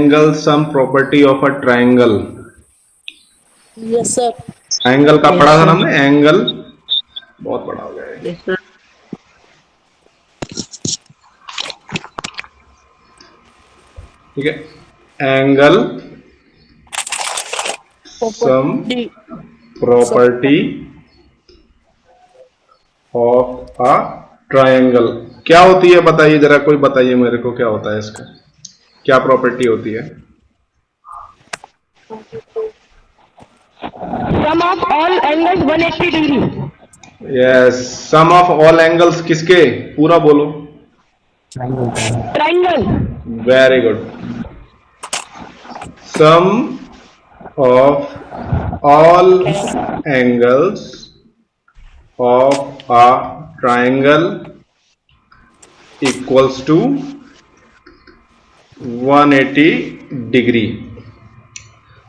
Angle sum property of a triangle. Yes sir. Angle का पढ़ा था ना हमने, एंगल बहुत बड़ा हो गया है। Yes sir. ठीक है, angle sum property of a triangle क्या होती है बताइए जरा, कोई बताइए मेरे को क्या होता है इसका, क्या प्रॉपर्टी होती है? Sum of all angles 180 degree. Yes, sum of all angles किसके, पूरा बोलो। Triangle. Very good. Sum of all angles of a triangle equals to 180 degree.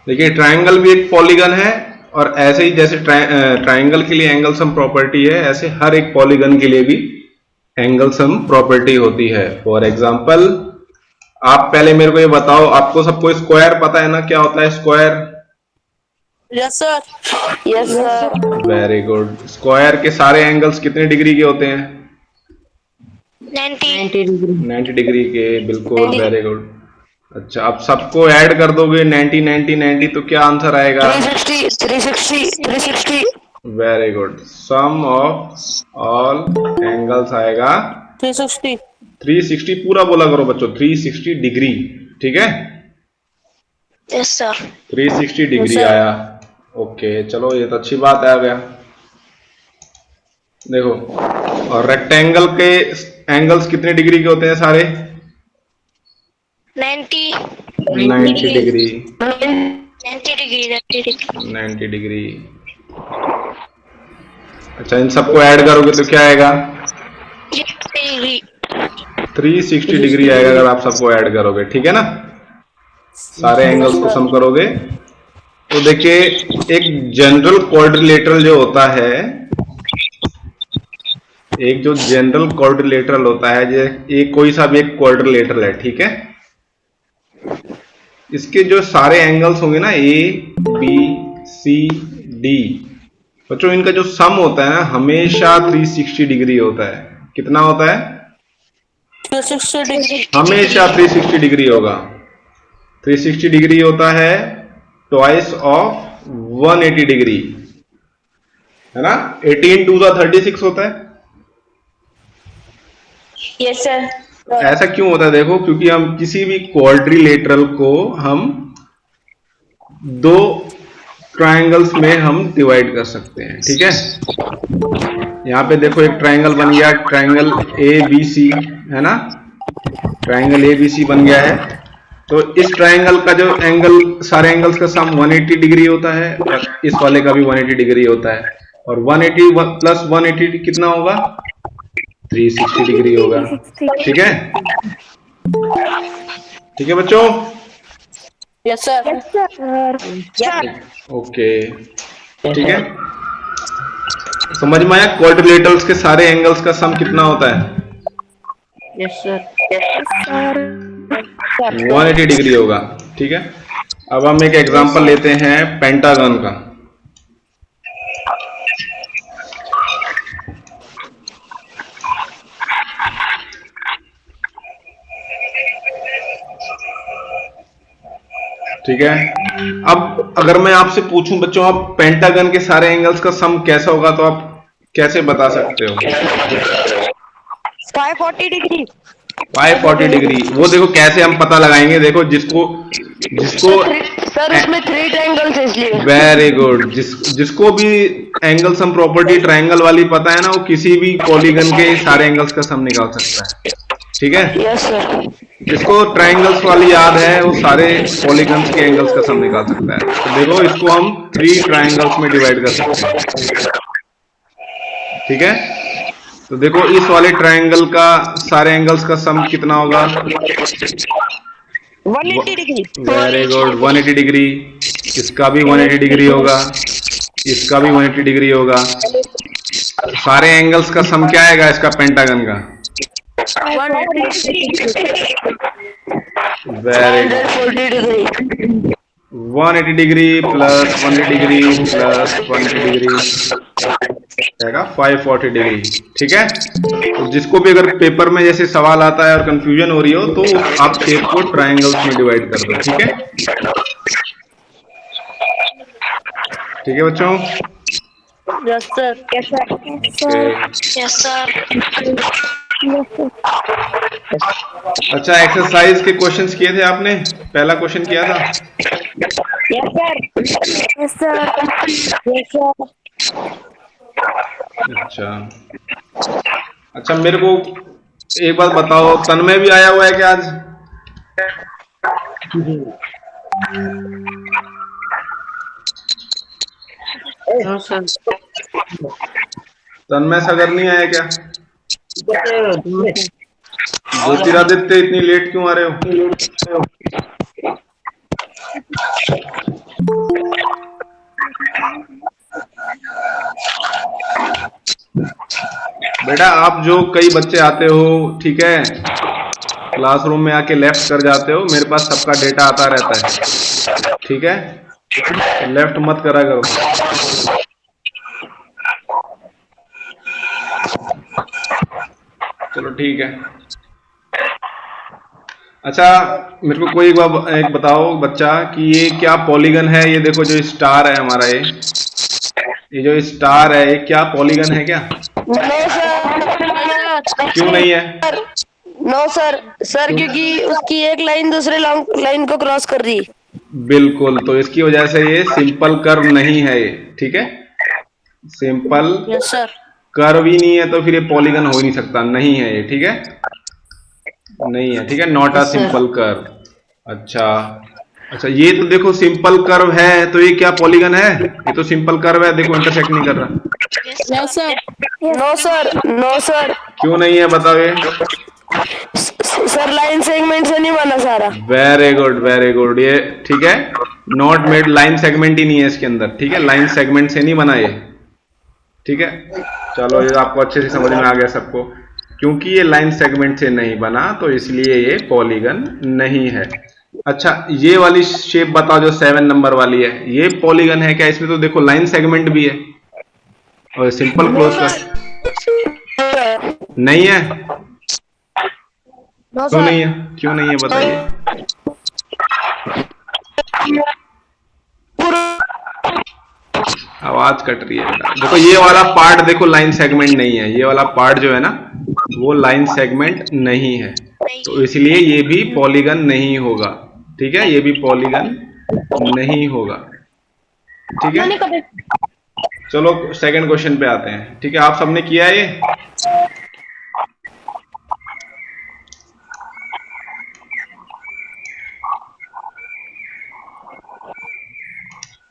देखिए ट्राइंगल भी एक पॉलीगन है, और ऐसे ही जैसे ट्राइंगल के लिए एंगल सम प्रॉपर्टी है, ऐसे हर एक पॉलीगन के लिए भी एंगल सम प्रॉपर्टी होती है। फॉर एग्जांपल, आप पहले मेरे को ये बताओ, आपको सबको स्क्वायर पता है ना, क्या होता है square? Yes sir. Yes sir. Very good. Square के सारे एंगल्स कितने डिग्री के होते हैं? 90 डिग्री। 90 डिग्री के, बिल्कुल, वेरी गुड। अच्छा, अब सबको ऐड कर दोगे 90 90 90 तो क्या आंसर आएगा? 360 360 360। Very good. Sum of all angles आएगा 360। 360, पूरा बोला करो बच्चों, 360 डिग्री। ठीक है, यस सर। 360 डिग्री आया। ओके, चलो ये तो अच्छी बात आ गया। देखो, और रेक्टेंगल के एंगल्स कितने डिग्री के होते हैं सारे? 90 90 डिग्री। 90 डिग्री। 90 डिग्री। अच्छा, इन सबको ऐड करोगे तो क्या आएगा? 360 डिग्री आएगा अगर आप सबको ऐड करोगे। ठीक है ना, सारे एंगल्स को सम करोगे तो देखिए, एक जनरल क्वाड्रिलेटरल जो होता है, एक जो जनरल क्वाड्रिलेटरल होता है, एक कोई सा भी एक क्वाड्रिलेटरल है, ठीक है, इसके जो सारे एंगल्स होंगे ना, ए बी सी डी, बच्चों इनका जो सम होता है ना, हमेशा 360 डिग्री होता है। कितना होता है? 360 डिग्री। हमेशा 360 डिग्री होगा। 360 डिग्री होता है ट्वाइस ऑफ 180 डिग्री, है ना। 18 टू द 36 होता है। Yes sir. ऐसा क्यों होता है? देखो, क्योंकि हम किसी भी क्वाड्रिलेटरल को हम दो ट्रायंगल्स में हम डिवाइड कर सकते हैं। ठीक है, यहां पे देखो एक ट्रायंगल बन गया, ट्रायंगल ए बी सी, है ना, ट्रायंगल ए बी सी बन गया है। तो इस ट्रायंगल का जो एंगल, सारे एंगल्स का सम 180 डिग्री होता है, और इस वाले का भी 180 डिग्री होता है, और 180 प्लस 180 कितना होगा? 360 डिग्री होगा। ठीक है, ठीक है बच्चों। Yes sir. ओके, ठीक है, समझ में आया क्वाड्रिलेटरल्स के सारे एंगल्स का सम कितना होता है? Yes sir. 180 डिग्री होगा। ठीक है, अब हम एक एग्जांपल लेते हैं पेंटागन का। ठीक है, अब अगर मैं आपसे पूछूं बच्चों, आप पेंटागन के सारे एंगल्स का सम कैसा होगा, तो आप कैसे बता सकते हो? 540 डिग्री। 540 डिग्री। वो देखो कैसे हम पता लगाएंगे, देखो जिसको जिसको सर उसमें 3 ट्रायंगल्स है इसलिए। Very good. जिसको भी एंगल सम प्रॉपर्टी ट्रायंगल वाली पता है ना, वो किसी भी पॉलीगन के सारे एंगल्स का सम निकाल सकता है। ठीक है, यस सर। जिसको ट्रायंगल्स वाली याद है वो सारे पॉलीगन्स के एंगल्स का सम निकाल सकता है। तो देखो, इसको हम 3 ट्रायंगल्स में डिवाइड कर सकते हैं। ठीक है, तो देखो इस वाले ट्रायंगल का सारे एंगल्स का सम कितना होगा? 180 डिग्री। Very good, 180 degree. इसका भी 180 डिग्री होगा, इसका भी 180 डिग्री होगा। सारे एंगल्स का सम क्या आएगा इसका पेंटागन का? Very good. 140 degree. 180 degree plus 180 degree plus 180 degree रहेगा 540 डिग्री। ठीक है, तो जिसको भी अगर पेपर में जैसे सवाल आता है और कंफ्यूजन हो रही हो तो आप शेप को ट्रायंगल्स में डिवाइड कर दो। ठीक है, ठीक है बच्चों। Yes sir. Yes sir. Okay, yes sir. अच्छा एक्सरसाइज के क्वेश्चंस किए थे आपने? पहला क्वेश्चन किया था? Yes sir. Yes sir. Yes sir. अच्छा, अच्छा मेरे को एक बात बताओ, तन्मय भी आया हुआ है क्या आज? No sir. तन्मय सागर नहीं आया क्या? ज्योतिरादित्य इतनी लेट क्यों आ रहे हो? बेटा आप जो कई बच्चे आते हो, ठीक है, क्लासरूम में आके लेफ्ट कर जाते हो, मेरे पास सबका डेटा आता रहता है। ठीक है, तो लेफ्ट मत करा करो। चलो ठीक है। अच्छा मेरे को कोई एक बताओ बच्चा कि ये क्या पॉलीगन है? ये देखो जो स्टार है हमारा, ये जो स्टार है ये क्या पॉलीगन है क्या? No sir. क्यों नहीं है? No sir. सर क्यों? क्योंकि उसकी एक लाइन दूसरे लाइन को क्रॉस कर रही। बिल्कुल, तो इसकी वजह से ये सिंपल कर्व नहीं है ये। ठीक है, सिंपल यस सर। कर्व ही नहीं है तो फिर ये पॉलीगन हो ही नहीं सकता, नहीं है ये। ठीक है, नहीं है। ठीक है, not a yes sir. Simple curve. अच्छा, अच्छा ये तो देखो सिंपल कर्व है, तो ये क्या पॉलीगन है? ये तो सिंपल कर्व है, देखो इंटरसेक्ट नहीं कर रहा। Yes sir. No sir. No sir. क्यों नहीं है बताओ ये? सर लाइन सेगमेंट से नहीं बना सारा। Very good, very good. ये ठीक है, नॉट मेड, लाइन सेगमेंट ही नहीं है इसके अंदर। ठीक है, लाइन सेगमेंट से नहीं बना ये। ठीक है, चलो ये आपको अच्छे से समझ में आ गया सबको। क्योंकि ये लाइन सेगमेंट से नहीं बना तो इसलिए ये पॉलीगन नहीं है। अच्छा ये वाली शेप बताओ जो 7 नंबर वाली है, ये पॉलीगन है क्या? इसमें तो देखो लाइन सेगमेंट भी है और सिंपल नो क्लोज सर। कर नहीं है। नो क्यों सर। नहीं है? क्यों नहीं है बताइए? आवाज कट रही है बेटा। देखो ये वाला पार्ट देखो लाइन सेगमेंट नहीं है, ये वाला पार्ट जो है ना वो लाइन सेगमेंट नहीं है, तो इसलिए ये भी पॉलीगन नहीं होगा। ठीक है, ये भी पॉलीगन नहीं होगा। ठीक है, चलो सेकंड क्वेश्चन पे आते हैं। ठीक है, आप सबने किया है ये?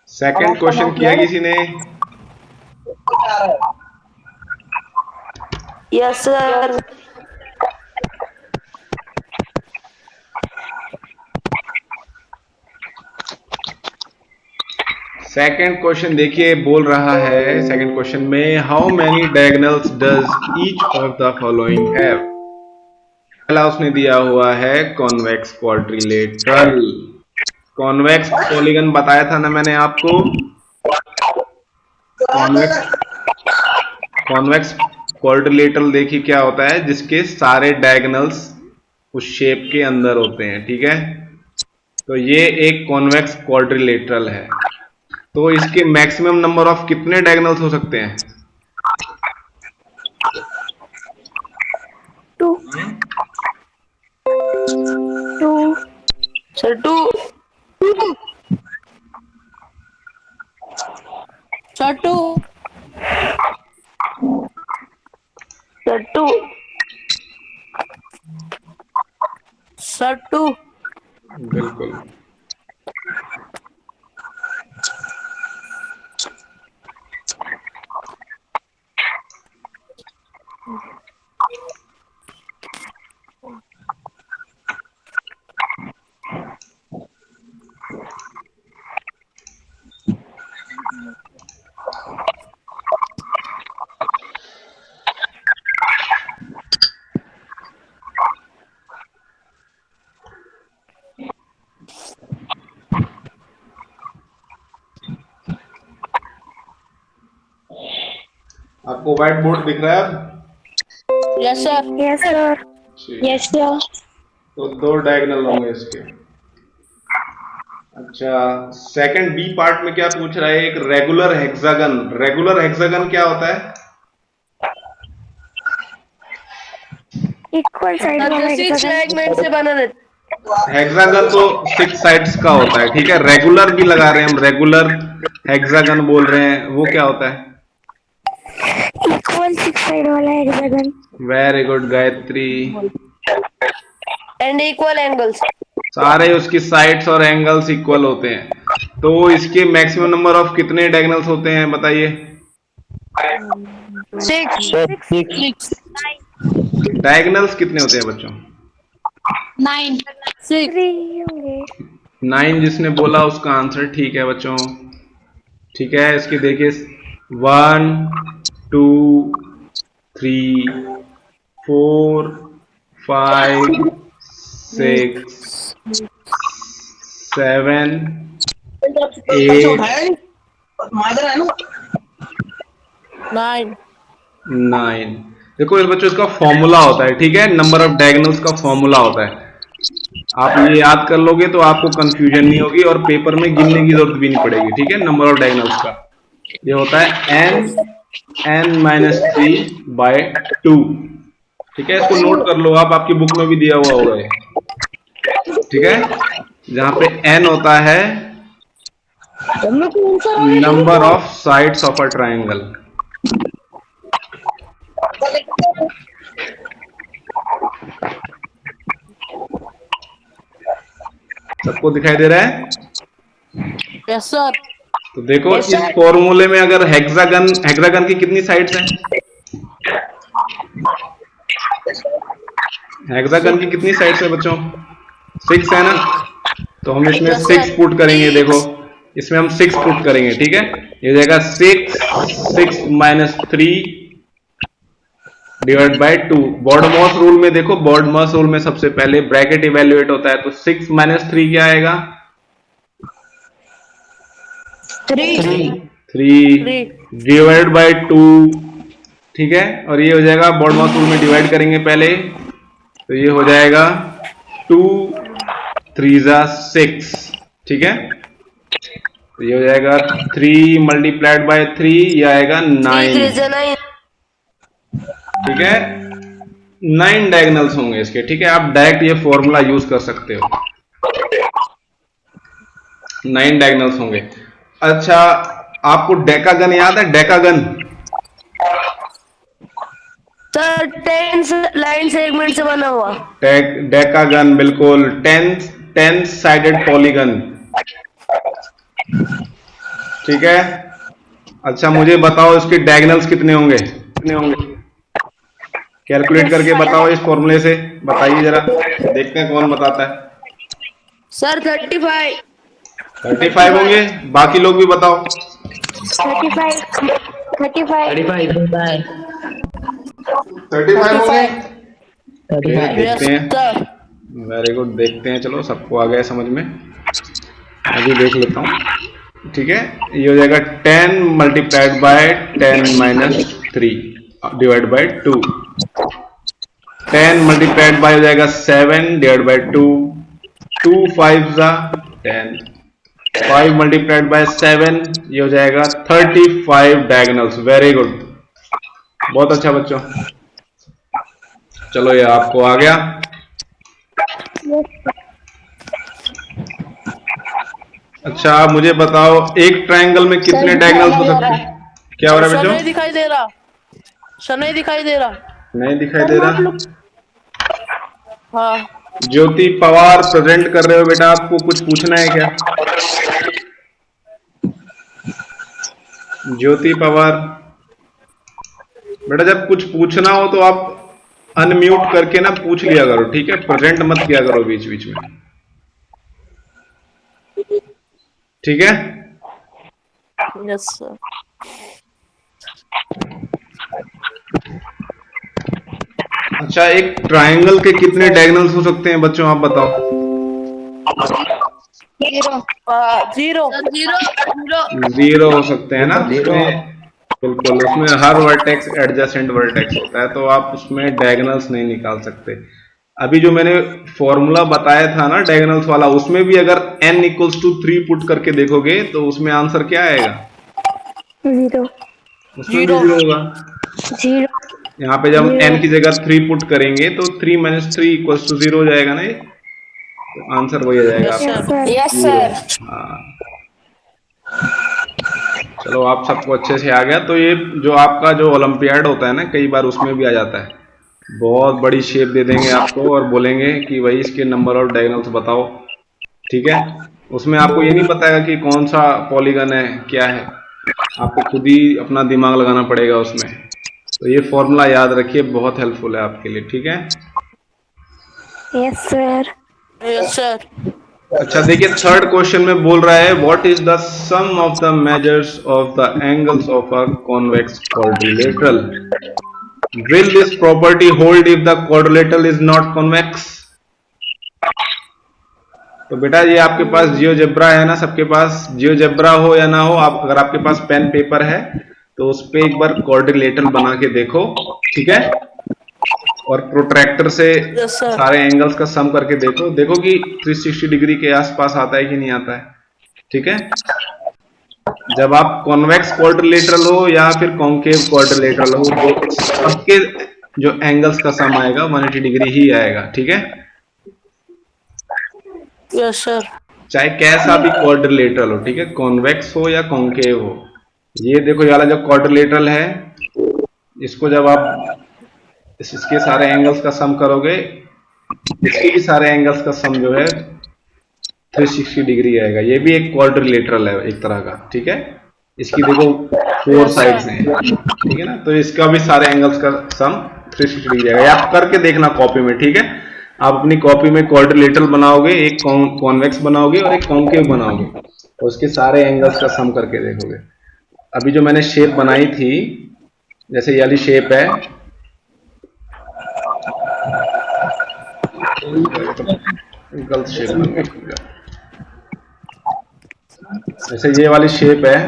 सेकंड क्वेश्चन किया किसी ने? Yes sir. सेकंड क्वेश्चन देखिए, बोल रहा है सेकंड क्वेश्चन में how many diagonals does each of the following have. पहला उसने दिया हुआ है कॉन्वेक्स क्वाड्रिलेटरल। कॉन्वेक्स पॉलीगन बताया था ना मैंने आपको। कॉन्वेक्स कॉन्वेक्स क्वाड्रिलेटरल देखिए क्या होता है, जिसके सारे डायगोनल्स उस शेप के अंदर होते हैं। ठीक है, तो ये एक कॉन्वेक्स क्वाड्रिलेटरल है। तो इसके मैक्सिमम नंबर ऑफ कितने डायगोनल्स हो सकते हैं? 2। 2 सर। 2 सर। 2 सर। 2 सर। 2 बिल्कुल। आपको व्हाइट बोर्ड दिख रहा है? Yes sir. Yes sir. ठीक। Yes sir. तो दो डायगोनल होंगे इसके। अच्छा, सेकंड बी पार्ट में क्या पूछ रहा है? एक रेगुलर हेक्सागन। रेगुलर हेक्सागन क्या होता है? इक्वल साइड सर वाला जो 6 हेक्सागन। सेगमेंट से बना रहता। हेक्सागन तो 6 साइड्स का होता है, ठीक है। रेगुलर भी लगा रहे हैं हम, रेगुलर हेक्सागन बोल रहे हैं, वो क्या होता है? इक्वल 6 साइड वाला hexagon. Very good Gayatri. And equal angles. सारे उसकी साइड्स और एंगल्स इक्वल होते हैं। तो इसके मैक्सिमम नंबर ऑफ कितने डायगोनल्स होते हैं बताइए? 6। डायगोनल्स कितने होते हैं बच्चों? 6। 3 होंगे। 9 जिसने बोला उसका आंसर ठीक है बच्चों। ठीक है, इसकी देखिए 1 2 3 4 5 6 7 8 9। 9। देखो ये बच्चों, इसका फॉर्मूला होता है, ठीक है। नंबर ऑफ डायगोनल्स का फॉर्मूला होता है। आप ये याद कर लोगे तो आपको कंफ्यूजन नहीं होगी और पेपर में गिनने की जरूरत भी नहीं पड़ेगी, ठीक है। नंबर ऑफ डायगोनल्स का ये होता है n-3/2। ठीक है, इसको नोट कर लो आप, आपकी बुक में भी दिया हुआ होगा ये। ठीक है, जहां पे n होता है number of sides of a triangle. सबको दिखाई दे रहा है? Yes sir. तो देखो इस फॉर्मूले में अगर हेक्सागन की कितनी साइड्स हैं? हेक्सागन की कितनी साइड्स है बच्चों? 6 है ना। तो हम इसमें 6 पुट करेंगे। देखो इसमें हम 6 पुट करेंगे, ठीक है। ये हो जाएगा 6 minus 3 divide by 2। BODMAS rule में देखो, बॉडमॉस रूल में सबसे पहले ब्रैकेट इवेल्युएट होता है, तो 6 माइनस 3 क्या आएगा? 3 डिवाइड बाय 2, ठीक है। और ये हो जाएगा, बॉडमॉस रूल में डिवाइड करेंगे पहले, तो ये हो जाएगा 2 3 6, ठीक है। तो ये हो जाएगा 3 मल्टीप्लाइड बाय 3, ये आएगा 9, ठीक है। 9 डायगोनल्स होंगे इसके, ठीक है। आप डायरेक्ट ये फॉर्मूला यूज कर सकते हो, 9 डायगोनल्स होंगे। अच्छा, आपको डेकागन याद है? डेकागन सर 10 लाइन सेगमेंट से बना हुआ। डेकागन बिल्कुल, 10 साइडेड पॉलीगन, ठीक है। अच्छा मुझे बताओ इसके डायगोनल्स कितने होंगे? कैलकुलेट करके बताओ इस फॉर्मूले से, बताइए जरा, देखते हैं कौन बताता है। सर 35। 35 होंगे। बाकी लोग भी बताओ। 35 होंगे। देखते हैं। सर वेरी गुड, देखते हैं। चलो सबको आ गया समझ में, अभी देख लेता हूँ, ठीक है। ये हो जाएगा 10 multiplied by 10 minus 3 divide by 2। 10 multiplied by हो जाएगा 7 डिवाइड बाय 2, 2 5 10, 5 मल्टीप्लाइड बाय 7, ये हो जाएगा 35 डायगोनल्स। वेरी गुड, बहुत अच्छा बच्चों। चलो ये आपको आ गया। अच्छा आप मुझे बताओ, एक ट्रायंगल में कितने डायगोनल्स हो सकते हैं? क्या हो रहा है सर बच्चों? नहीं दिखाई दे रहा। सर नहीं दिखाई दे रहा। नहीं दिखाई दे रहा। हाँ ज्योति पवार प्रेजेंट कर रहे हो बेटा, आपको कुछ पूछना है क्या? ज्योति पवार बेटा, जब कुछ पूछना हो तो आप अनम्यूट करके ना पूछ लिया करो, ठीक है। प्रेजेंट मत किया करो बीच बीच में, ठीक है। Yes sir. अच्छा, एक ट्रायंगल के कितने डायगोनल्स हो सकते हैं बच्चों, आप बताओ। 0 0 0 हो सकते हैं ना। इसमें बिल्कुल, उसमें हर वर्टेक्स एडजेसेंट वर्टेक्स होता है, तो आप उसमें डायगोनल्स नहीं निकाल सकते। अभी जो मैंने फॉर्मूला बताया था ना डायगोनल्स वाला, उसमें भी अगर n इक्वल्स टू 3 पुट करके देखोगे तो उसमें आंसर क्या आएगा? जीरो उसमें भी जीरो होगा। जीरो यहाँ पे जब हम जीरो। n की जगह 3 पुट करेंगे तो 3 माइनस 3 इक्वल्स टू 0 हो जाएगा ना, ये तो आंसर वही आ जाएगा यस आपका, सर, यस जीरो। सर। हाँ, चलो आप सबको अच्छे से आ गया। तो ये जो आपका जो ओलंपियाड होता है ना, कई बार उसमें भी आ जाता है, बहुत बड़ी शेप दे देंगे आपको और बोलेंगे कि भाई इसके नंबर ऑफ डायगोनल्स बताओ, ठीक है। उसमें आपको ये नहीं बताएगा कि कौन सा पॉलीगन है, क्या है, आपको खुद ही अपना दिमाग लगाना पड़ेगा उसमें। तो ये फॉर्मूला याद रखिए, बहुत हेल्पफुल है आपके लिए, ठीक है। Yes sir. Yes sir. अच्छा देखिए, थर्ड क्वेश्चन में बोल रहा है what is the sum of the measures of the angles of a convex quadrilateral, will this property hold if the quadrilateral is not convex. तो बेटा ये आपके पास जियोजेब्रा है ना, सबके पास जियोजेब्रा हो या ना हो, आप अगर आपके पास पेन पेपर है तो उस पे एक बार क्वाड्रिलेटरल बना के देखो, ठीक है, और प्रोट्रैक्टर से यस सर। सारे एंगल्स का सम करके देखो, देखो कि 360 डिग्री के आसपास आता है कि नहीं आता है, ठीक है। जब आप कॉन्वेक्स क्वाड्रिलेटरल हो या फिर कॉन्केव क्वाड्रिलेटरल हो, तो सबके जो एंगल्स का सम आएगा 180 डिग्री ही आएगा, ठीक है, यस सर। चाहे कैसा भी क्वाड्रिलेटरल हो, ठीक है, कॉन्वेक्स हो या कॉन्केव हो। ये देखो, ये वाला जो क्वाड्रिलेटरल है, इसको जब आप इसके सारे एंगल्स का सम करोगे, इसके भी सारे एंगल्स का सम जो है 360 डिग्री आएगा। ये भी एक क्वाड्रिलेटरल है एक तरह का, ठीक है। इसकी देखो 4 साइड्स हैं, ठीक है ना, तो इसका भी सारे एंगल्स का सम 360 डिग्री आएगा। आप करके देखना कॉपी में, ठीक है। आप अपनी कॉपी में क्वाड्रिलेटरल बनाओगे, एक कॉन्वेक्स बनाओगे और एक कॉन्केव बनाओगे, तो उसके सारे एंगल्स का सम करके देखोगे। अभी जो मैंने शेप बनाई थी, जैसे ये वाली शेप है, गलत शेप बन गई, जैसे ये वाली शेप है,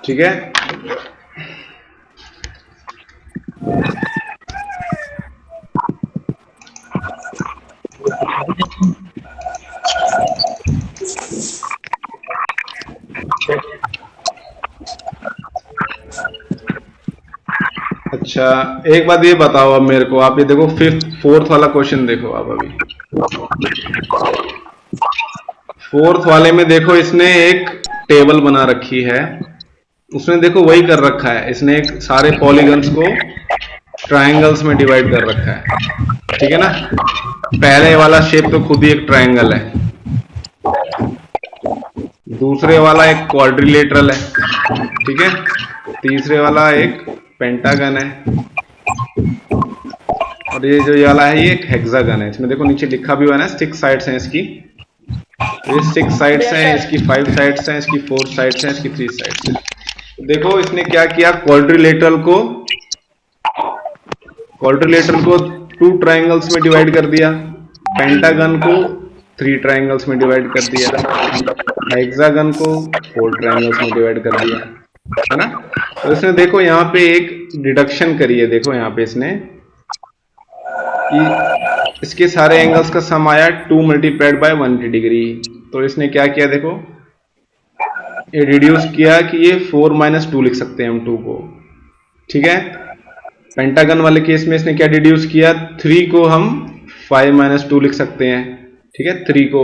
ठीक है। अच्छा एक बात ये बताओ अब मेरे को, आप ये देखो फोर्थ वाला क्वेश्चन देखो आप। अभी फोर्थ वाले में देखो, इसने एक टेबल बना रखी है, उसने देखो वही कर रखा है, इसने एक सारे पॉलीगन्स को ट्रायंगल्स में डिवाइड कर रखा है, ठीक है ना। पहले वाला शेप तो खुद ही एक ट्रायंगल है, दूसरे वाला एक क्वाड्रिलेटरल है, ठीक है, तीसरे वाला एक पेंटागन है, और ये वाला है, ये एक हेक्सागन है। इसमें देखो नीचे लिखा भी हुआ है ना, 6 साइड्स हैं इसकी, ये 6 साइड्स हैं, इसकी 5 साइड्स हैं, इसकी 4 साइड्स हैं, इसकी 3 साइड्स हैं। देखो इसने क्या किया, क्वाड्रिलेटरल को 2 ट्रायंगल्स में डिवाइड कर दिया, पेंटागन को 3 ट्रायंगल्स में डिवाइड कर दिया, हेक्सागन को 4 ट्रायंगल्स में डिवाइड कर दिया, है ना। तो इसने देखो यहाँ पे एक डिडक्शन करी है, देखो यहाँ पे इसने कि इसके सारे एंगल्स का सम आया 2 मल्टीप्लाइड बाय 180 डिग्री। तो इसने क्या किया, देखो ये रिड्यूस किया कि ये 4 माइनस 2 लिख सकते हैं हम 2 को, ठीक है। पेंटागन वाले केस में इसने क्या रिड्यूस किया, 3 को हम 5 माइनस 2 लिख सकते हैं, ठीक है, 3 को।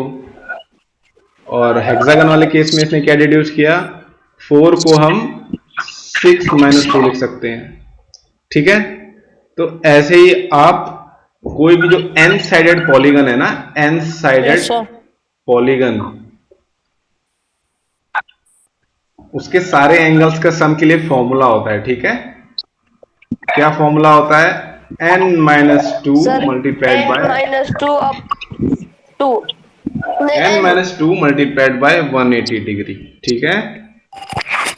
और हेक्सागन वाले केस में इसने क्या रिड्यूस किया, 4 को हम 6 माइनस 2 लिख सकते हैं, ठीक है। तो ऐसे ही आप कोई भी जो n साइडेड पॉलीगन है ना, n साइडेड पॉलीगन, उसके सारे एंगल्स का सम के लिए फॉर्मूला होता है, ठीक है। क्या फॉर्मूला होता है, n minus 2 multiplied by n minus 2 multiplied by 180 degree, ठीक है।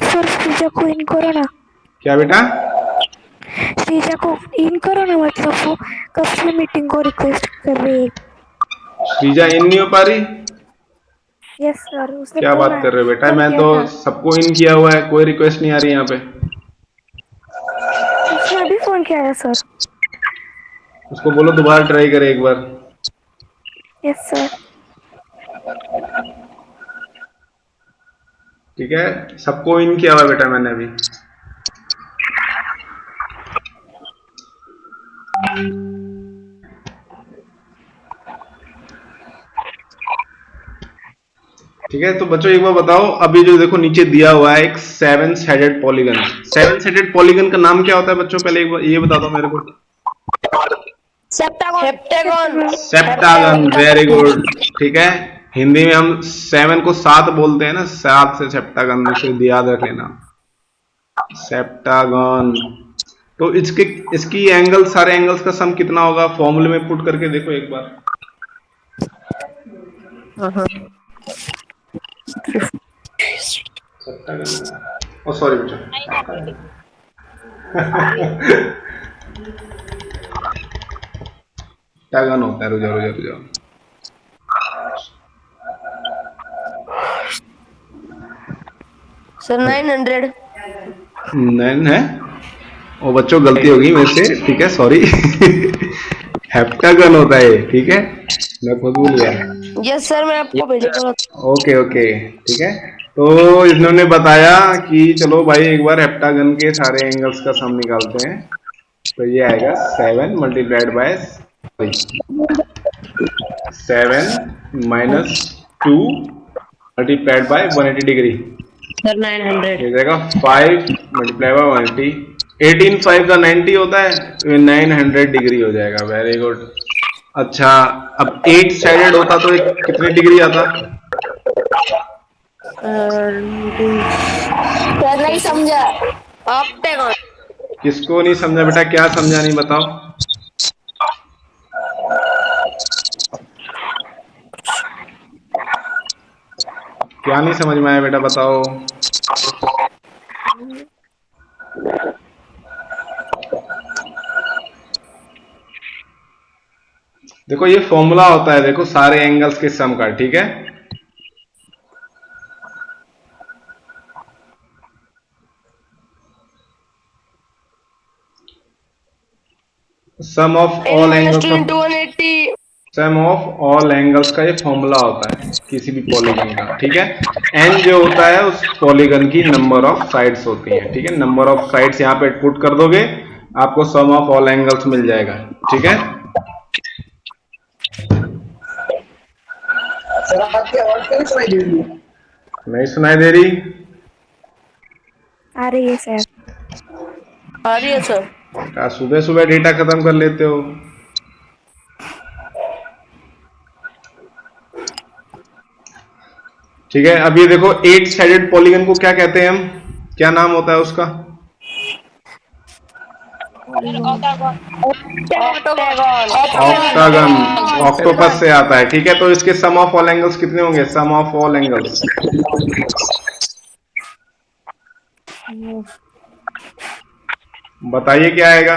सर श्रीजा को इन करो ना। क्या बेटा, श्रीजा को इन करो ना, मतलब वो कब से मीटिंग को रिक्वेस्ट कर रही है। श्रीजा इन नहीं हो पा रही, यस सर, उसने क्या बात कर रहे हो बेटा, फोन मैं किया तो था। सबको इन किया हुआ है, कोई रिक्वेस्ट नहीं आ रही यहाँ पे। उसने अभी फोन किया है सर। उसको बोलो दोबारा ट्राई करे एक बार। Yes sir. ठीक है, सबको इन किया हुआ है बेटा मैंने अभी। ठीक है, तो बच्चों एक बार बताओ, अभी जो देखो नीचे दिया हुआ है एक 7 साइडेड पॉलीगन। 7 साइडेड पॉलीगन का नाम क्या होता है बच्चों, पहले एक बार ये बता दो मेरे को। हेप्टागन। Septagon, very good. ठीक है, हिंदी में हम 7 को 7 बोलते हैं ना, 7 से सेप्टागन, इसे याद रख लेना, सेप्टागन। तो इसके इसकी एंगल, सारे एंगल्स का सम कितना होगा, फॉर्मूले में पुट करके देखो एक बार। सेप्टागन, ओ सॉरी बेटा, सेप्टागन होता है, रुक जाओ रुक जाओ रुक जाओ। सर 900। नहीं है, ओ बच्चों गलती होगी मेरे से, ठीक है सॉरी। हेप्टागन होता है, ठीक है, मैं खुद भूल गया। यस सर, मैं आपको भेजूंगा। ओके ओके, ठीक है। तो इन्होंने बताया कि चलो भाई एक बार हेप्टागन के सारे एंगल्स का सम निकालते हैं। तो ये आएगा 7 multiplied by 7 minus 2 multiplied by 180 degree. Sir 900। ये जाएगा 5 मल्टीप्लाई बाय 180। 18 5 का 90 होता है, तो ये 900 डिग्री हो जाएगा। Very good. अच्छा, अब 8 साइडेड होता तो ये कितने डिग्री आता? सर नहीं समझा। ऑक्टागन। किसको नहीं समझा बेटा, क्या समझा नहीं बताओ। क्या नहीं समझ में आया बेटा, बताओ। देखो ये फॉर्मूला होता है, देखो सारे एंगल्स के सम का, ठीक है। Sum of all angles of 180। Sum of all angles का ये फॉर्मूला होता है किसी भी पॉलीगन का, ठीक है। एन जो होता है उस पॉलीगन की नंबर ऑफ साइड्स होती है, ठीक है। नंबर ऑफ साइड्स यहाँ पे पुट कर दोगे, आपको सम ऑफ ऑल एंगल्स मिल जाएगा, ठीक है। नहीं सुनाई दे रही? आ रही है सर। आ रही है सर। क्या सुबह सुबह डेटा खत्म कर लेते हो? ठीक है, अब ये देखो 8 साइडेड पॉलीगन को क्या कहते हैं हम, क्या नाम होता है उसका? ऑक्टागन, ऑक्टोपस से आता है, ठीक है। तो इसके सम ऑफ ऑल एंगल्स कितने होंगे, सम ऑफ ऑल एंगल्स? बताइए क्या आएगा?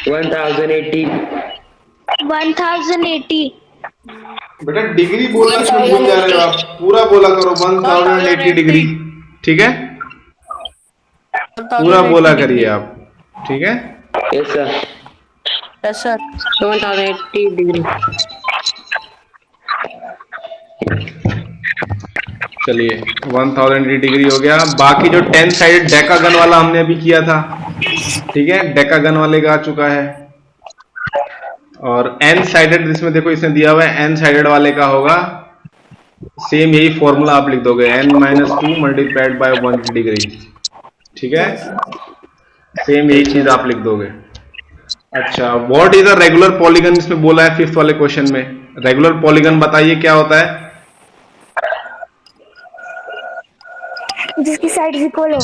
1080। 1080। बेटा डिग्री बोलना क्यों भूल जा रहे हो आप, पूरा बोला करो 1080 डिग्री, ठीक है। पूरा बोला करिए आप, ठीक है। Yes sir. Yes sir. 1080 degree. चलिए 1080 डिग्री हो गया। बाकी जो 10 साइडेड डेकागन वाला हमने अभी किया था, ठीक है, डेकागन वाले का आ चुका है। और n साइडेड, जिसमें देखो इसने दिया हुआ है n साइडेड वाले का होगा सेम यही फॉर्मूला आप लिख दोगे, n-2 मल्टीप्लाइड बाय 180 डिग्री, ठीक है। सेम यही चीज आप लिख दोगे। अच्छा, what is a regular polygon, इसमें बोला है 5th वाले क्वेश्चन में। रेगुलर पॉलीगन बताइए क्या होता है? जिसकी साइड इक्वल हो।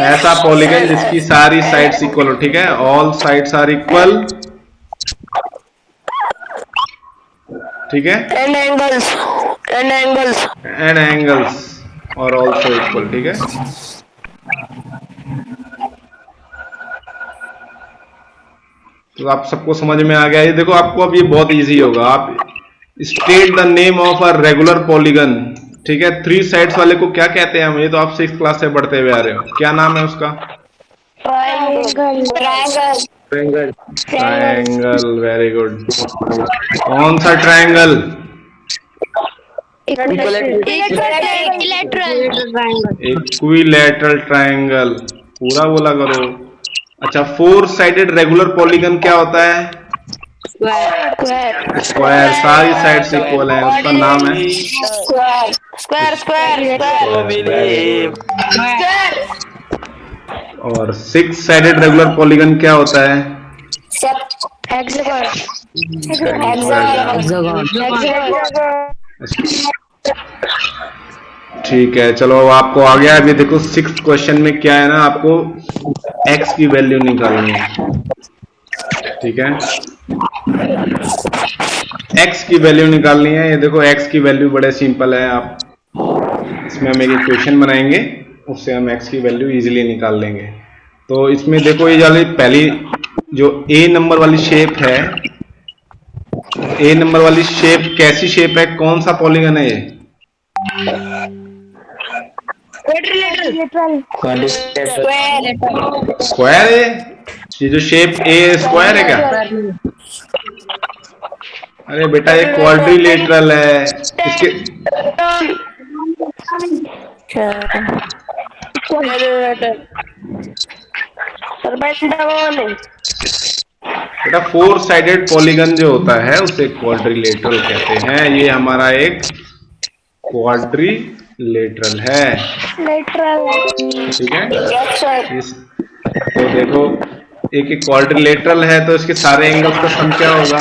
ऐसा पॉलीगन जिसकी सारी साइड्स इक्वल हो, ठीक है। ऑल साइड्स आर इक्वल, ठीक है। And angles. एंड एंगल्स और ऑल्सो इक्वल, ठीक है। तो आप सबको समझ में आ गया। ये देखो आपको अब ये बहुत इजी होगा। आप state the name of a regular polygon. ठीक है, 3 साइड्स वाले को क्या कहते हैं हम? ये तो आप 6th क्लास से पढ़ते हुए आ रहे हो। क्या नाम है उसका? Triangle triangle triangle, very good. कौन सा ट्रायंगल? इक्विलैटरल ट्रायंगल, पूरा बोला करो। अच्छा, 4 साइडेड रेगुलर पॉलीगन क्या होता है? स्क्वायर, सारी साइड्स इक्वल है, उसका नाम है स्क्वायर वेरी गुड। और 6 साइडेड रेगुलर पॉलीगन क्या होता है? ठीक है, चलो अब आपको आ गया। अभी देखो 6th क्वेश्चन में क्या है ना, आपको x की वैल्यू निकालनी है। ठीक है, x की वैल्यू निकालनी है। ये देखो x की वैल्यू बड़े सिंपल है। आप इसमें हम एक इक्वेशन बनाएंगे, उससे हम x की वैल्यू इजीली निकाल लेंगे। तो इसमें देखो ये वाली पहली जो a नंबर वाली शेप है, a नंबर वाली शेप कैसी शेप है? कौन सा पॉलीगन है ये? स्क्वायर है। ये जो शेप ए स्क्वायर है क्या? अरे बेटा ये क्वाड्रिलेटरल है। इसके बेटा 4 साइडेड पॉलीगन जो होता है उसे क्वाड्रिलेटरल कहते हैं। ये हमारा एक क्वाड्रिलेटरल है। ठीक है, तो देखो एक क्वाड्रिलेटरल है तो इसके सारे एंगल्स का सम क्या होगा?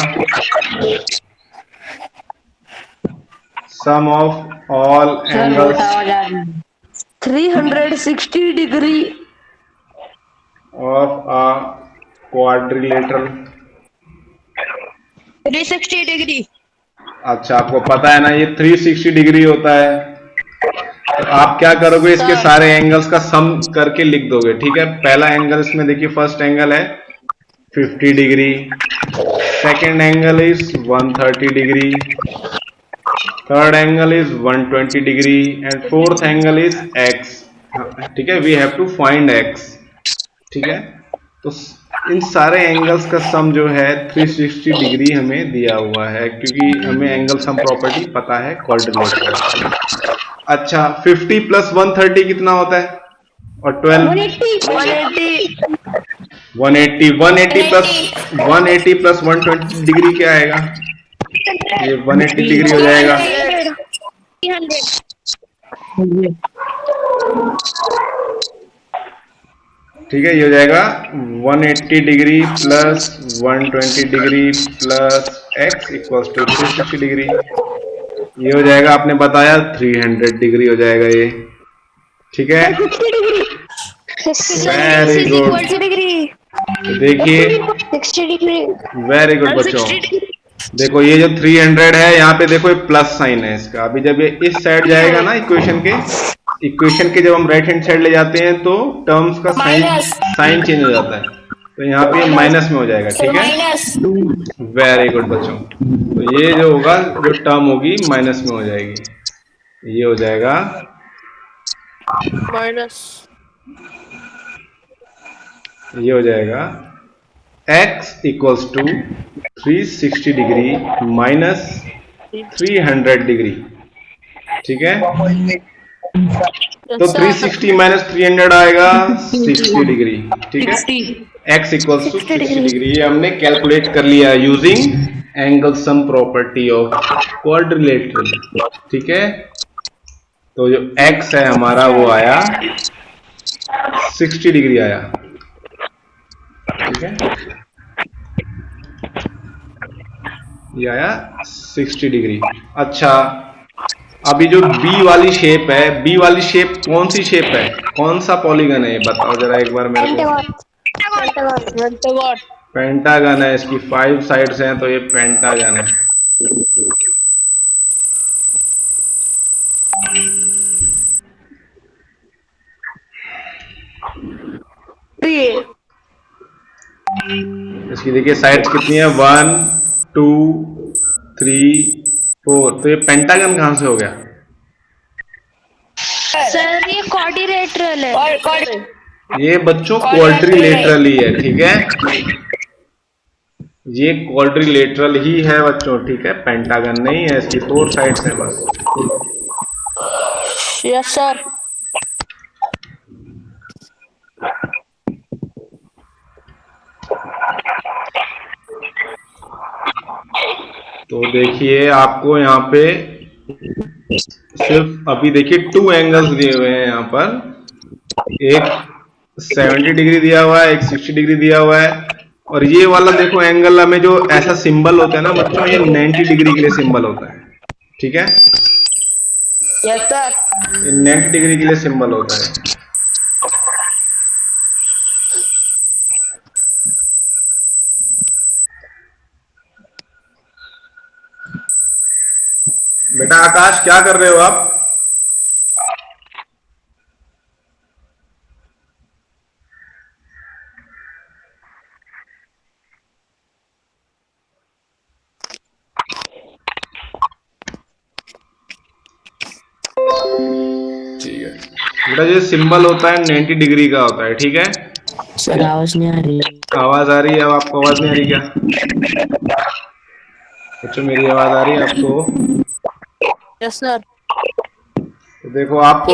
Sum of all angles 360 degree of a quadrilateral. 360 degree. अच्छा, आपको पता है ना ये 360 डिग्री होता है। तो आप क्या करोगे, इसके सारे एंगल्स का सम करके लिख दोगे। ठीक है, पहला एंगल इसमें देखिए, फर्स्ट एंगल है 50 degree, second angle is 130 degree, third angle is 120 degree and fourth angle is x। ठीक है, we have to find x। ठीक है, तो इन सारे एंगल्स का सम जो है 360 डिग्री हमें दिया हुआ है, क्योंकि हमें एंगल सम प्रॉपर्टी पता है क्वाड्रिलेटरल। अच्छा, 50 प्लस 130 कितना होता है? और 12 180 प्लस 120 डिग्री क्या आएगा? ये 180 डिग्री हो जाएगा। ठीक है, ये हो जाएगा 180 degree plus 120 degree plus x equals to 360 degree. ये हो जाएगा, आपने बताया 300 डिग्री हो जाएगा ये। ठीक है, वेरी गुड। देखिए, वेरी गुड बच्चों। देखो ये जो 300 है, यहाँ पे देखो ये प्लस साइन है इसका। अभी जब ये इस साइड जाएगा ना इक्वेशन के जब हम राइट हैंड साइड ले जाते हैं तो टर्म्स का साइन चेंज हो जाता है, तो यहाँ पे माइनस में हो जाएगा। ठीक है, वेरी गुड बच्चों। तो ये जो होगा, जो टर्म होगी माइनस में हो जाएगी। ये हो जाएगा माइनस, ये हो जाएगा x equals to 360 degree minus 300 degree. ठीक है, तो 360 माइनस 300 आएगा 60 डिग्री। ठीक है, x इक्वल्स टू 60 डिग्री। ये हमने कैलकुलेट कर लिया using angle sum property of quadrilateral. ठीक है, तो जो x है हमारा वो आया 60 डिग्री आया। ठीक है, ये आया 60 डिग्री। अच्छा, अभी जो बी वाली शेप है, बी वाली शेप कौन सी शेप है? कौन सा पॉलीगन है ये बताओ जरा एक बार मेरे को। पेंटागन है। इसकी 5 साइड्स हैं, तो ये पेंटागन है। इसकी देखिए साइड्स कितनी है, 1 2 3 4, तो ये पेंटागन कहां से हो गया? सर ये क्वाड्रिलेटरल है। ये बच्चों क्वाड्रिलेटरल ही है, ठीक है, ये क्वाड्रिलेटरल ही है बच्चों, ठीक है, पेंटागन नहीं है, इसकी 4 साइड्स हैं बस। Yes sir. तो देखिए आपको यहाँ पे सिर्फ अभी देखिए 2 एंगल्स दिए हुए हैं यहाँ पर, एक 70 डिग्री दिया हुआ है, एक 60 डिग्री दिया हुआ है, और ये वाला देखो एंगल हमें जो ऐसा सिंबल होता है ना बच्चों, ये 90 डिग्री के लिए सिंबल होता है, ठीक है, यस सर। ये 90 डिग्री के लिए सिंबल होता है। बेटा आकाश क्या कर रहे हो आप? ठीक है बेटा, जो सिंबल होता है 90 डिग्री का होता है, ठीक है। सर आवाज नहीं आ रही। आवाज आ रही है? अब आपको आवाज नहीं आ रही क्या बच्चों? मेरी आवाज आ रही है आपको? Yes sir. तो देखो आपको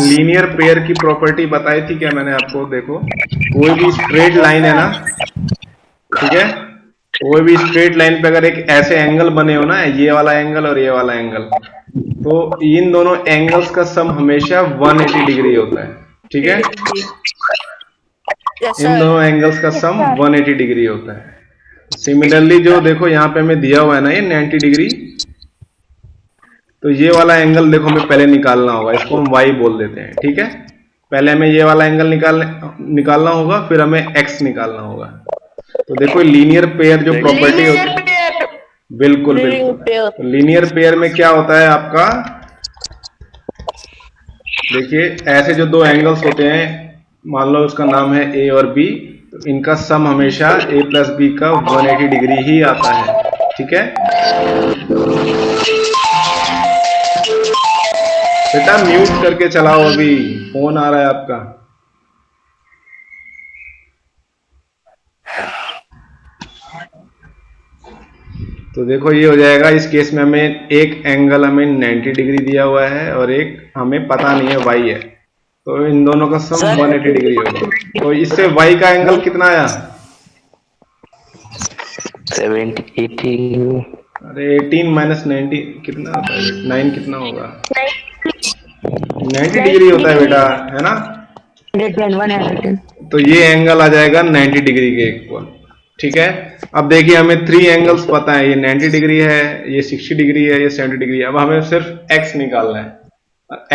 लीनियर पेयर की प्रॉपर्टी बताई थी क्या मैंने आपको? देखो कोई भी स्ट्रेट लाइन है ना, ठीक है, कोई भी स्ट्रेट लाइन पे अगर एक ऐसे एंगल बने हो ना, ये वाला एंगल और ये वाला एंगल, तो इन दोनों एंगल्स का सम हमेशा 180 डिग्री होता है, ठीक है, इन दोनों एंगल्स का सम 180 डिग्री होता है। सिमिलरली जो देखो यहाँ पे हमें दिया हुआ है ना ये 90 डिग्री, तो ये वाला एंगल देखो हमें पहले निकालना होगा, इसको हम y बोल देते हैं, ठीक है, पहले हमें ये वाला एंगल निकालना होगा, फिर हमें x निकालना होगा। तो देखो लीनियर पेयर जो प्रॉपर्टी होती है, बिल्कुल बिल्कुल, लीनियर पेयर में क्या होता है आपका, देखिए ऐसे जो दो एंगल्स होते हैं, मान लो उसका नाम है a और b, तो इनका सम हमेशा a प्लस बी का 180 डिग्री ही आता है, ठीक है। बेटा म्यूट करके चलाओ, अभी फोन आ रहा है आपका। तो देखो ये हो जाएगा, इस केस में हमें एक एंगल हमें 90 डिग्री दिया हुआ है और एक हमें पता नहीं है y है, तो इन दोनों का सम 180 डिग्री होगा। तो इससे y का एंगल कितना आया? 70 18। अरे 18 माइनस 90 कितना होता है? 9 कितना होगा? 90 डिग्री होता है बेटा, है ना। 110। तो ये एंगल आ जाएगा 90 डिग्री के इक्वल, ठीक है। अब देखिए हमें 3 एंगल्स पता है, ये 90 डिग्री है, ये 60 डिग्री है, ये 70 डिग्री है। अब हमें सिर्फ x निकालना है।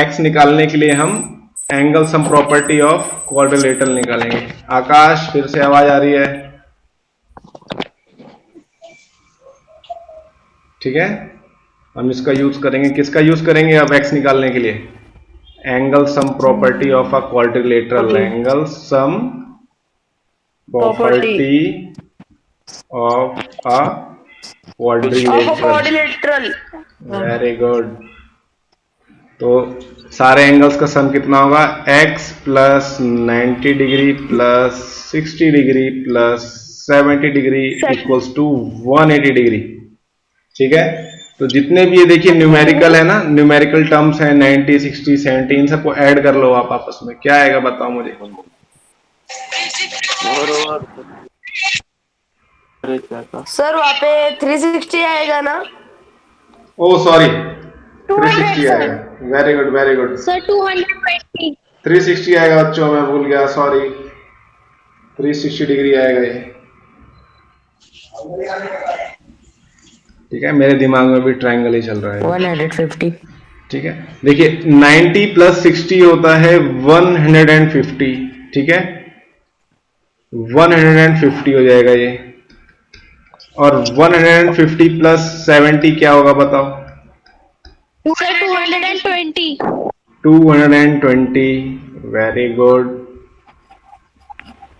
x निकालने के लिए हम angle sum property of quadrilateral निकालेंगे। आकाश फिर से आवाज आ रही है, ठीक है, हम इसका यूज करेंगे। किसका यूज करेंगे अब x निकालने के लिए? Angle sum property of a quadrilateral, angle sum property of a quadrilateral. Very good. तो सारे एंगल्स का सम कितना होगा? x plus 90 degree plus 60 degree plus 70 degree equals to 180 degree, ठीक है। तो जितने भी ये देखिए न्यूमेरिकल है ना, न्यूमेरिकल टर्म्स हैं 90, 60, 70, इन सबको ऐड कर लो आप आपस में, क्या आएगा बताओ मुझे। सर वहाँ पे 360 आएगा ना? ओ सॉरी, 360 आएगा। Very good very good sir 220। 360 आएगा बच्चों, मैं भूल गया, सॉरी, 360 डिग्री आएगा ये, ठीक है। मेरे दिमाग में भी ट्रायंगल ही चल रहा है। 150। ठीक है, देखिए 90 प्लस 60 होता है 150, ठीक है, 150 हो जाएगा ये। और 150 प्लस 70 क्या होगा बताओ? सर 220। 220, very good.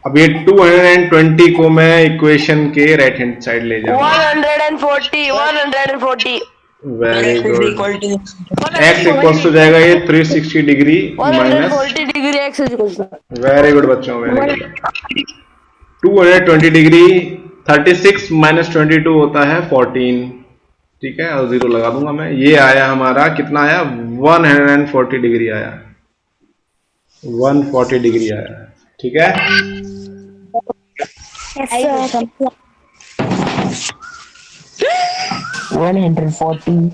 अब ये 220 को मैं इक्वेशन के राइट हैंड साइड ले जाऊंगा। 140। Very good. Equality x equals हो जाएगा ये 360 degree minus. 140 degree x is equal to very good बच्चों, वेरी गुड। 220 डिग्री 36 माइनस 22 होता है 14। ठीक है, और 0 लगा दूंगा मैं। ये आया हमारा, कितना आया? 140 डिग्री आया, 140 डिग्री आया। ठीक है, यस सर। 140।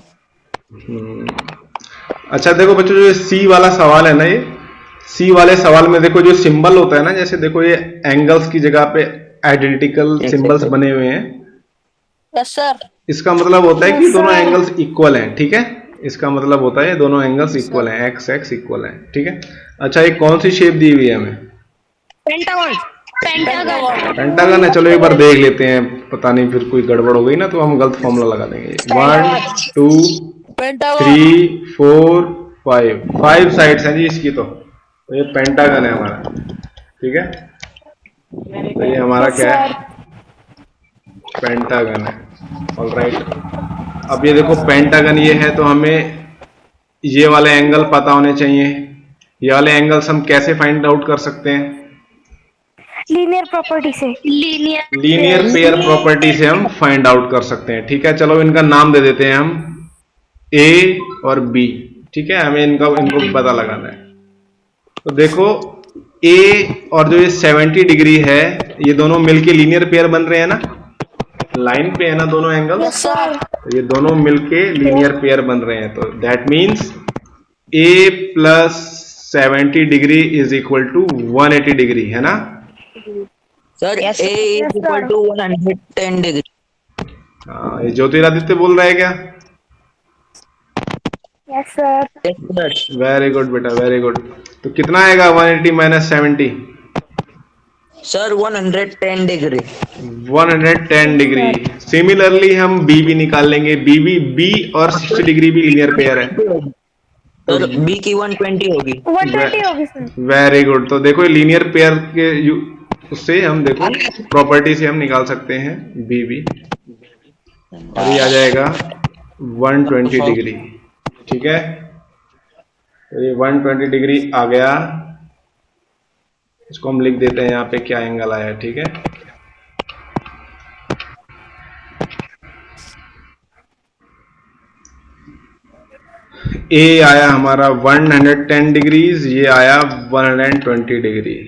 अच्छा देखो बच्चों, जो सी वाला सवाल है ना, ये सी वाले सवाल में देखो जो सिंबल होता है ना, जैसे देखो ये एंगल्स की जगह पे आइडेंटिकल सिंबल्स बने हुए हैं। Yes sir. इसका मतलब होता है कि दोनों एंगल्स इक्वल हैं। ठीक है, इसका मतलब होता है दोनों एंगल्स इक्वल हैं, एक्स एक्स इक्वल हैं। ठीक है, अच्छा ये कौन सी शेप दी हुई है हमें? पेंटागन। पेंटागन। पेंटागन है। चलो एक बार देख लेते हैं, पता नहीं फिर कोई गड़बड़ हो गई ना तो हम गलत फॉर्मूला लगा देंगे। 1 2 3 4 5, 5 साइड्स हैं जी इसकी। तो ये पेंटागन है हमारा। ठीक है, तो ये हमारा क्या है? पेंटागन है। ऑलराइट, अब ये देखो पेंटागन ये है, तो हमें ये वाले एंगल पता होने चाहिए। ये वाले एंगल्स हम कैसे फाइंड आउट कर सकते हैं? लीनियर प्रॉपर्टी से। लीनियर पेयर प्रॉपर्टी से हम फाइंड आउट कर सकते हैं। ठीक है, चलो इनका नाम दे देते हैं हम ए और बी। ठीक है, हमें इनको पता लगाना है। तो देखो ए और जो ये 70 डिग्री है, ये दोनों मिलके लीनियर पेयर बन रहे हैं ना, लाइन पे है ना दोनों एंगल। तो ये दोनों मिलके लीनियर पेयर बन रहे हैं, तो that means A plus 70 degree is equal to 180 degree, है ना? Sir A is equal to 110 degree. हाँ, ये ज्योतिरादित्य बोल रहा है क्या? Yes sir. वेरी गुड बेटा, वेरी गुड। तो कितना आएगा 180 माइनस 70? Sir 110 degree. 110 डिग्री। सिमिलरली हम बी भी निकाल लेंगे। बी और 60 डिग्री भी लीनियर पेयर है। सर B की 120 होगी। 120 होगी सर। Very good. तो देखो लीनियर पेयर के उससे हम देखो प्रॉपर्टी से हम निकाल सकते हैं बी, और ये आ जाएगा 120 डिग्री। ठीक है, तो ये 120 डिग्री आ गया। इसको हम लिख देते हैं यहाँ पे क्या एंगल आया। ठीक है, ए आया हमारा 110 डिग्रीज, ये आया 120 डिग्री।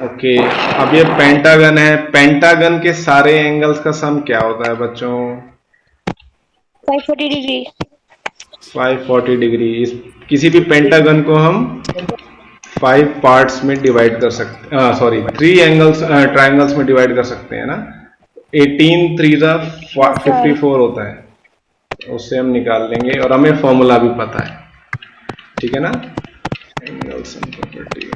ओके, अब ये पेंटागन है। पेंटागन के सारे एंगल्स का सम क्या होता है बच्चों? 540 डिग्री। 540 डिग्री। किसी भी पेंटागन को हम 5 पार्ट्स में डिवाइड कर सकते हैं, सॉरी 3 एंगल्स ट्राइंगल्स में डिवाइड कर सकते हैं ना। 18 3 54 होता है, उससे हम निकाल लेंगे, और हमें फॉर्मूला भी पता है। ठीक है ना? Angle sum property